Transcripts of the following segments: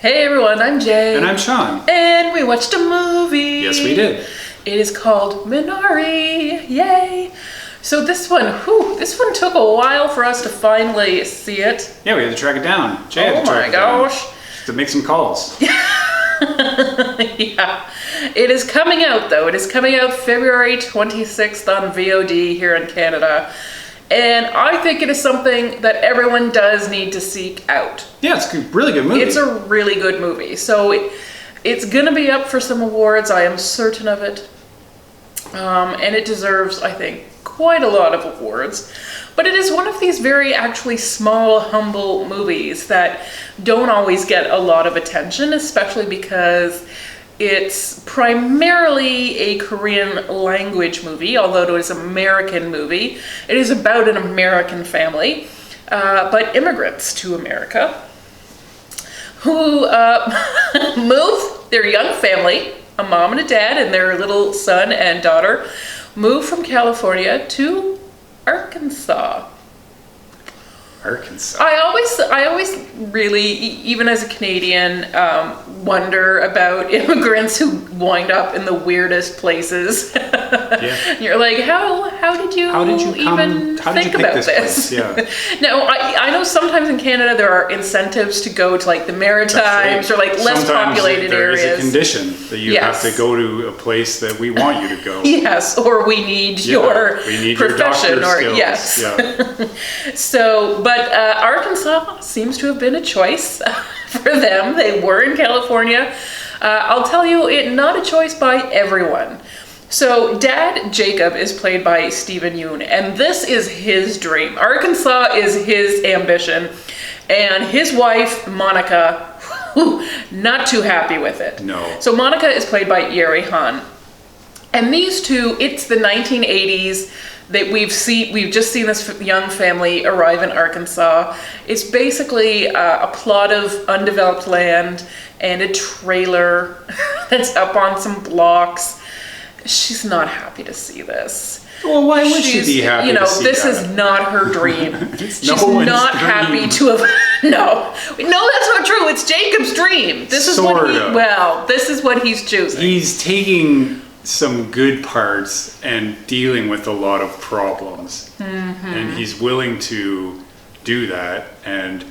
Hey everyone, I'm Jay. And I'm Sean. And we watched a movie. Yes, we did. It is called Minari. Yay! So this one took a while for us to finally see it. Yeah, we had to track it down. Jay had to track it down to make some calls. Yeah. It is coming out though. It is coming out February 26th on VOD here in Canada. And I think it is something that everyone does need to seek out. Yeah, it's a really good movie. It's a really good movie. So it's going to be up for some awards. I am certain of it. And it deserves, I think, quite a lot of awards. But it is one of these very actually small, humble movies that don't always get a lot of attention, especially because it's primarily a Korean language movie, although it is an American movie. It is about an American family, but immigrants to America, who move their young family, a mom and a dad and their little son and daughter, move from California to Arkansas. I always really, even as a Canadian, wonder about immigrants who wind up in the weirdest places. Yeah. You're like, how did you even think about this? Yeah. Now, I know sometimes in Canada there are incentives to go to like the Maritimes or like less populated areas. There is a condition that you have to go to a place that we want you to go. Yes, or we need your profession, your or yes. Yeah. So, but Arkansas seems to have been a choice for them. They were in California. I'll tell you, not a choice by everyone. So Dad Jacob is played by Steven Yeun, and this is his dream. Arkansas is his ambition, and his wife, Monica, not too happy with it. No. So Monica is played by Yeri Han. And these two, it's the 1980s. That we've just seen this young family arrive in Arkansas. It's basically a plot of undeveloped land and a trailer that's up on some blocks. She's not happy to see this. Well, why would she be happy to see this that? is not her dream. She's not dream. happy to have... No, that's not true. It's Jacob's dream. This is this is what he's choosing. He's taking some good parts and dealing with a lot of problems, and he's willing to do that, and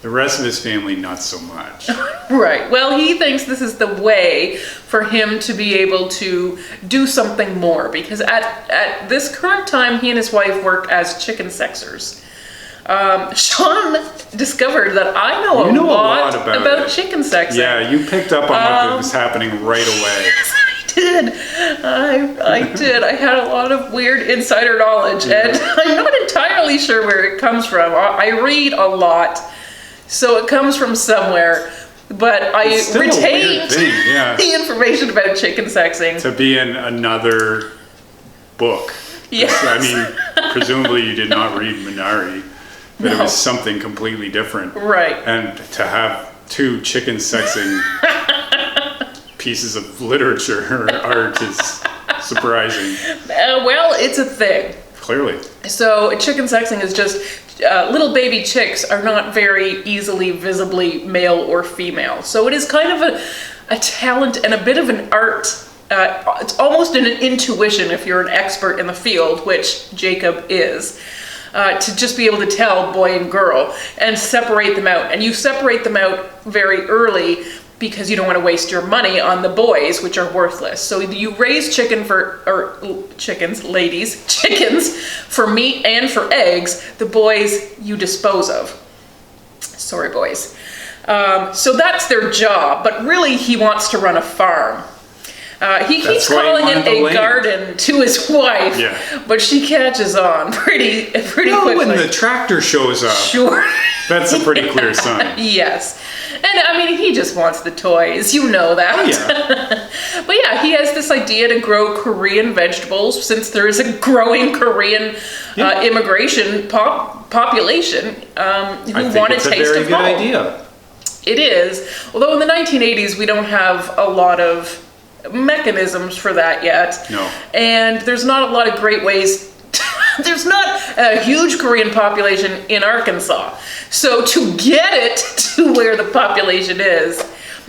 the rest of his family not so much. Right. Well, he thinks this is the way for him to be able to do something more, because at this current time he and his wife work as chicken sexers. Sean discovered that I know a lot about chicken sexing. Yeah, you picked up on what was happening right away. I did. I had a lot of weird insider knowledge, and I'm not entirely sure where it comes from. I read a lot, so it comes from somewhere, but I retained the information about chicken sexing. To be in another book. Yes. I mean, presumably you did not read Minari, but it was something completely different. Right. And to have two chicken sexing pieces of literature or art is surprising. Well, it's a thing. Clearly. So chicken sexing is just little baby chicks are not very easily visibly male or female. So it is kind of a talent and a bit of an art. It's almost an intuition if you're an expert in the field, which Jacob is. To just be able to tell boy and girl and separate them out. And you separate them out very early because you don't want to waste your money on the boys, which are worthless. So you raise chickens for meat and for eggs. The boys you dispose of. Sorry, boys. So that's their job, but really he wants to run a farm. He keeps calling it a garden to his wife, but she catches on pretty quickly. When the tractor shows up, sure, that's a pretty clear sign. Yes, and I mean he just wants the toys, you know that. Oh, yeah. But yeah, he has this idea to grow Korean vegetables since there is a growing Korean immigration population who want a taste of home. I think it's a very good idea. It is, although in the 1980s we don't have a lot of mechanisms for that yet. No. And there's not a lot of great ways there's not a huge Korean population in Arkansas. So to get it to where the population is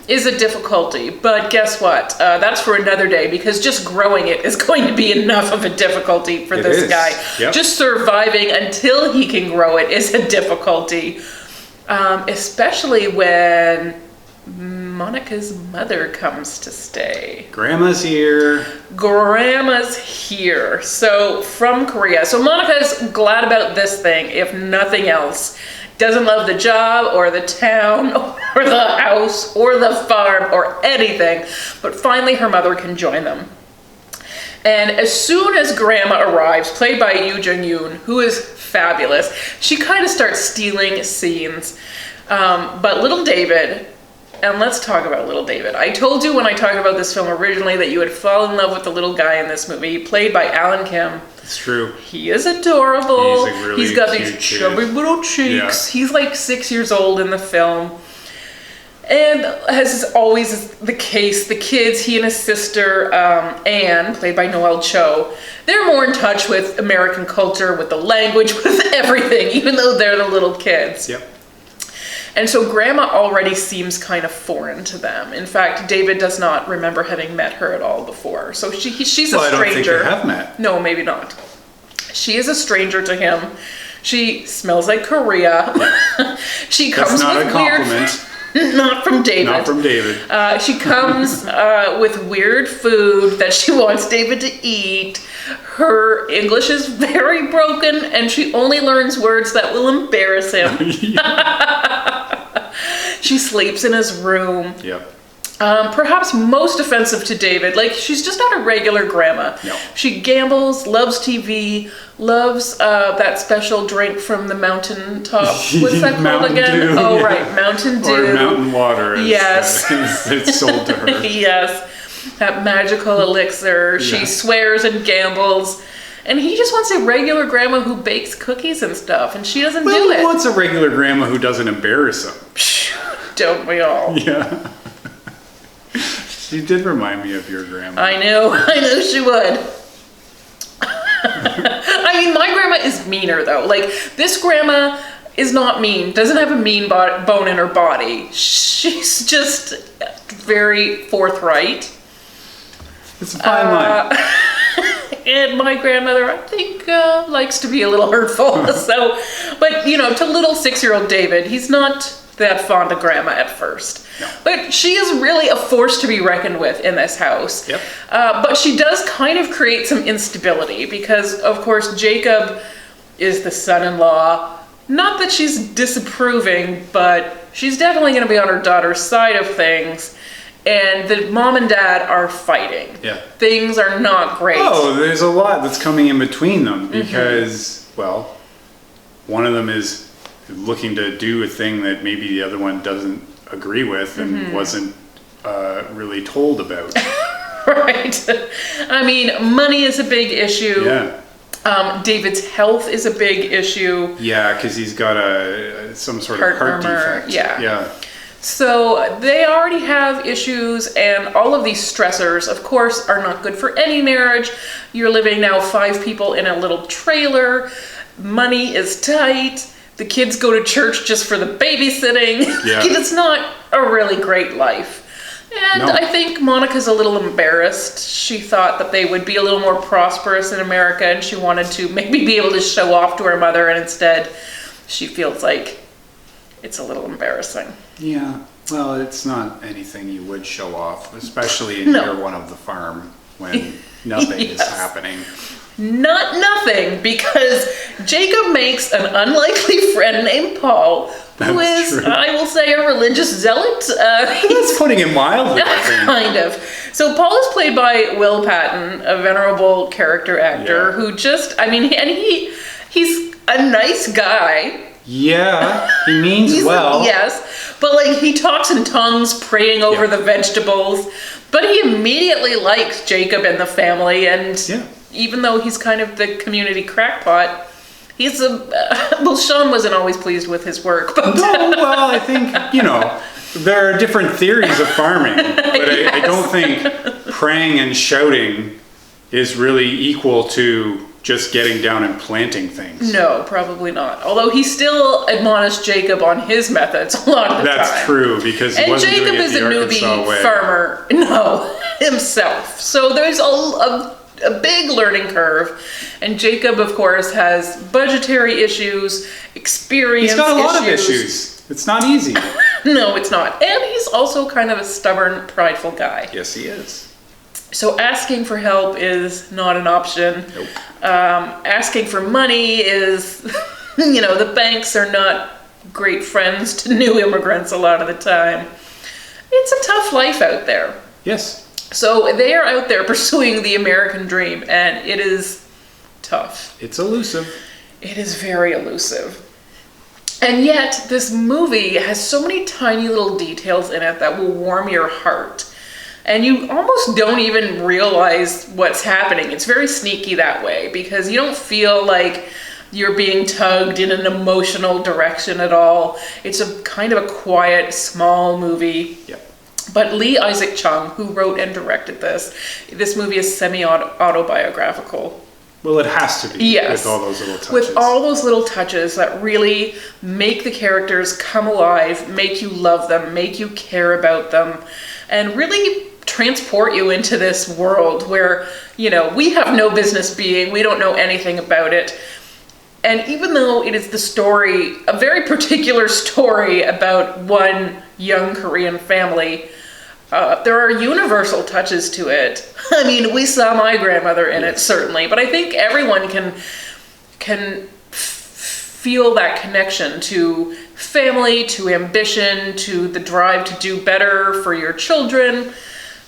a difficulty. But guess what? That's for another day, because just growing it is going to be enough of a difficulty for this guy. Yep. Just surviving until he can grow it is a difficulty. Especially when Monica's mother comes to stay. Grandma's here. Grandma's here. So from Korea. So Monica's glad about this thing, if nothing else. Doesn't love the job or the town or the house or the farm or anything. But finally her mother can join them. And as soon as Grandma arrives, played by Yuh-Jung Youn, who is fabulous, she kind of starts stealing scenes. But little David, and let's talk about little David. I told you when I talked about this film originally that you would fall in love with the little guy in this movie, played by Alan Kim. It's true. He is adorable. He's got these chubby little cheeks. Yeah. He's like 6 years old in the film. And as is always the case, the kids, he and his sister, Anne, played by Noel Cho, they're more in touch with American culture, with the language, with everything, even though they're the little kids. Yep. And so Grandma already seems kind of foreign to them. In fact, David does not remember having met her at all before. So she's a stranger. I don't think they have met. No, maybe not. She is a stranger to him. She smells like Korea. She comes That's not with a compliment. Not from David. Not from David. She comes with weird food that she wants David to eat. Her English is very broken, and she only learns words that will embarrass him. She sleeps in his room. Yep. Perhaps most offensive to David, like she's just not a regular grandma. No. She gambles, loves TV, loves that special drink from the mountaintop. What's that called again? Dew, oh, yeah. Right, Mountain Dew. Or mountain water. Yes. It's sold to her. Yes, that magical elixir. She swears and gambles. And he just wants a regular grandma who bakes cookies and stuff, and she doesn't do it. He wants a regular grandma who doesn't embarrass him. Don't we all? Yeah. She did remind me of your grandma. I knew she would. I mean, my grandma is meaner though. Like, this grandma is not mean, doesn't have a mean bone in her body. She's just very forthright. It's a fine line. And my grandmother, I think, likes to be a little hurtful. So, but you know, to little 6-year-old David, he's not that fond of Grandma at first. No. But she is really a force to be reckoned with in this house. Yep. But she does kind of create some instability because, of course, Jacob is the son-in-law. Not that she's disapproving, but she's definitely going to be on her daughter's side of things. And the mom and dad are fighting. Yeah. Things are not great. Oh, there's a lot that's coming in between them because, well, one of them is looking to do a thing that maybe the other one doesn't agree with and wasn't really told about. Right. I mean, money is a big issue. Yeah. David's health is a big issue. Yeah, because he's got some sort of heart defect. Yeah. So they already have issues, and all of these stressors, of course, are not good for any marriage. You're living now 5 people in a little trailer. Money is tight. The kids go to church just for the babysitting. Yeah. It's not a really great life. And No. I think Monica's a little embarrassed. She thought that they would be a little more prosperous in America, and she wanted to maybe be able to show off to her mother, and instead she feels like it's a little embarrassing. Yeah. Well, it's not anything you would show off, especially in year one of the farm when nothing is happening. Not nothing, because Jacob makes an unlikely friend named Paul, who is, true. I will say, a religious zealot. That's putting it mildly, I think. Kind of. So Paul is played by Will Patton, a venerable character actor who just, I mean, and he's a nice guy. Yeah, he means well. Yes, but like he talks in tongues, praying over the vegetables, but he immediately likes Jacob and the family, and even though he's kind of the community crackpot, he's well, Sean wasn't always pleased with his work. But No, well, I think, there are different theories of farming, but I don't think praying and shouting is really equal to just getting down and planting things. No, probably not. Although he still admonished Jacob on his methods a lot of the time. That's true, because he wasn't Jacob doing it is the a Arkansas newbie way. farmer. No, himself. So there's a big learning curve. And Jacob, of course, has budgetary issues, experience He's got a lot of issues. It's not easy. No, it's not. And he's also kind of a stubborn, prideful guy. Yes, he is. So asking for help is not an option. Nope. Asking for money is, the banks are not great friends to new immigrants a lot of the time. It's a tough life out there. Yes. So they are out there pursuing the American dream, and it is tough. It's elusive. It is very elusive. And yet, this movie has so many tiny little details in it that will warm your heart. And you almost don't even realize what's happening. It's very sneaky that way, because you don't feel like you're being tugged in an emotional direction at all. It's a kind of a quiet, small movie. Yep. But Isaac Chung, who wrote and directed this movie is semi-autobiographical. Well, it has to be. Yes. With all those little touches. With all those little touches that really make the characters come alive, make you love them, make you care about them, and really transport you into this world where, we have no business being, we don't know anything about it. And even though it is the story, a very particular story about one young Korean family, there are universal touches to it. I mean, we saw my grandmother in it, certainly, but I think everyone can feel that connection to family, to ambition, to the drive to do better for your children.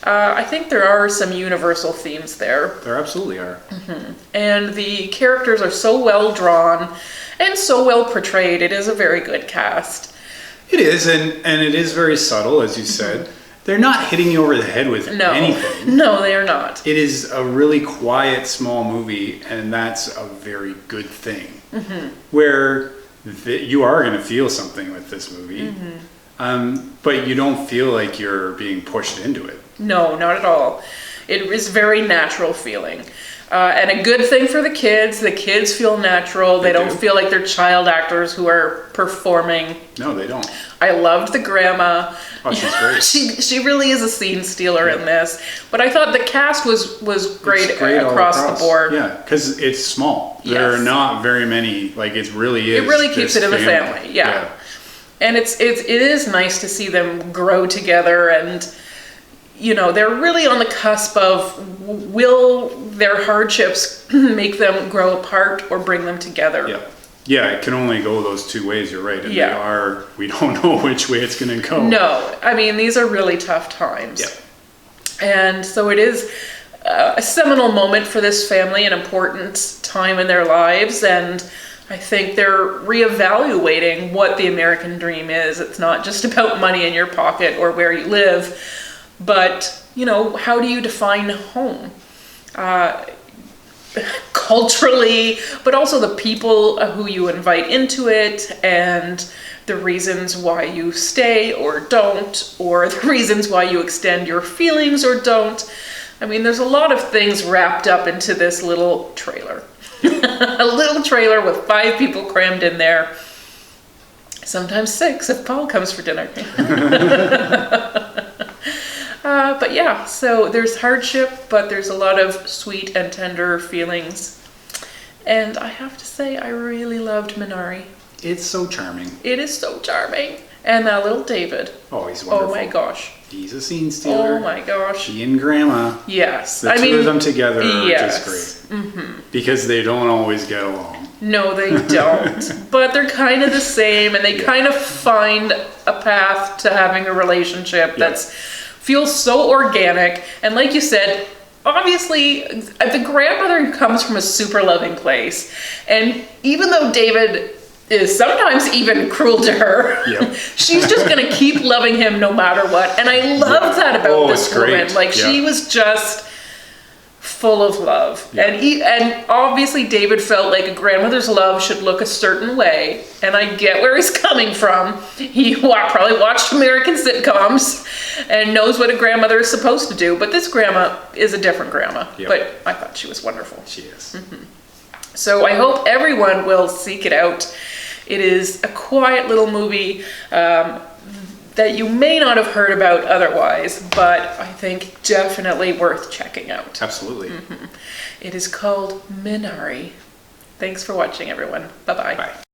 I think there are some universal themes there. There absolutely are. Mm-hmm. And the characters are so well drawn and so well portrayed. It is a very good cast. It is, and it is very subtle, as you said. They're not hitting you over the head with anything. No, they are not. It is a really quiet, small movie, and that's a very good thing. Mm-hmm. Where you are going to feel something with this movie, but you don't feel like you're being pushed into it. No, not at all. It is very natural feeling. And a good thing for the kids. The kids feel natural. They don't feel like they're child actors who are performing. No, they don't. I loved the grandma. Oh, she's great. She really is a scene stealer in this. But I thought the cast was great across the board. Yeah, because it's small. Yes. There are not very many. Like, it really is. It really keeps it in the family. Yeah. And it is nice to see them grow together, and they're really on the cusp of, will their hardships make them grow apart or bring them together? Yeah. Yeah, it can only go those two ways, you're right. And we don't know which way it's going to go. No, I mean, these are really tough times. Yeah. And so it is a seminal moment for this family, an important time in their lives, and I think they're reevaluating what the American dream is. It's not just about money in your pocket or where you live, but, how do you define home? Culturally, but also the people who you invite into it, and the reasons why you stay or don't, or the reasons why you extend your feelings or don't. I mean, there's a lot of things wrapped up into this little trailer. A little trailer with 5 people crammed in there. Sometimes 6 if Paul comes for dinner. But yeah, so there's hardship, but there's a lot of sweet and tender feelings. And I have to say, I really loved Minari. It's so charming. It is so charming. And that little David. Oh, he's wonderful. Oh my gosh. He's a scene stealer. Oh my gosh. He and Grandma. Yes. The two of them together are yes. just great. Mm-hmm. Because they don't always get along. No, they don't. But they're kind of the same, and they kind of find a path to having a relationship that's feels so organic. And like you said, obviously, the grandmother comes from a super loving place. And even though David is sometimes even cruel to her, she's just going to keep loving him no matter what. And I love that about this woman. Like, she was just full of love. And obviously David felt like a grandmother's love should look a certain way. And I get where he's coming from. He probably watched American sitcoms and knows what a grandmother is supposed to do. But this grandma is a different grandma. But I thought she was wonderful. She is. Mm-hmm. So I hope everyone will seek it out. It is a quiet little movie that you may not have heard about otherwise, but I think definitely worth checking out. Absolutely. It is called Minari. Thanks for watching, everyone. Bye-bye. Bye.